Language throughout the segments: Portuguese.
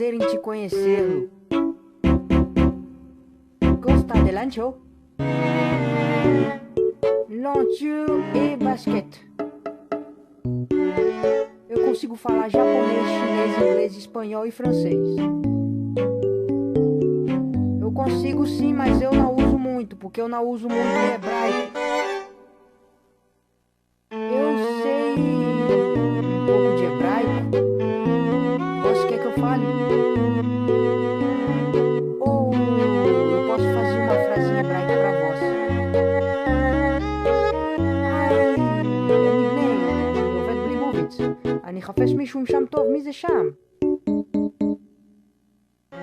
prazer em te conhecê-lo. Gosta de lancho? Lancho e basquete. Eu consigo falar japonês, chinês, inglês, espanhol e francês. Eu consigo sim, mas eu não uso muito, porque eu não uso muito o hebraico. Eu sei um pouco de hebraico. Você quer que eu fale? Ou eu posso fazer uma frase em hebraico pra você? אני עובד בלי מוביץ. אני חפש מישהו שם טוב, מי זה שם?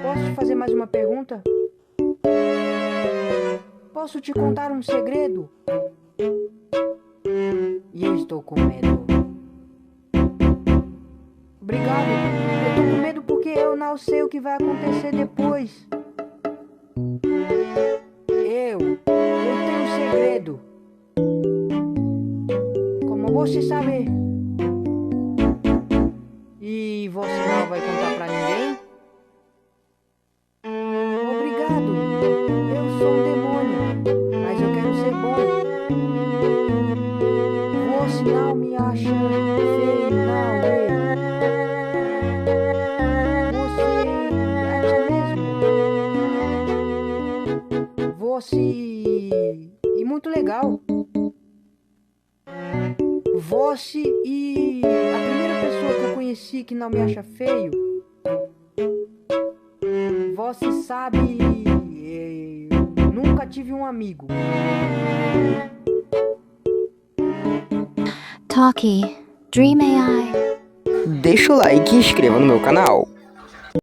Posso te fazer mais uma pergunta? Posso te contar um segredo? E eu estou com medo. Obrigado. Eu tô com medo porque eu não sei o que vai acontecer depois. Eu tenho um segredo. Como você sabe? E você não vai contar pra ninguém? Obrigado. Eu sou um demônio, mas eu quero ser bom. Você não me acha feio, não, é? Você acha mesmo? Você... E muito legal. Você e a primeira pessoa que eu conheci que não me acha feio. Você sabe, nunca tive um amigo. Talkie, Dream AI. Deixa o like e inscreva no meu canal.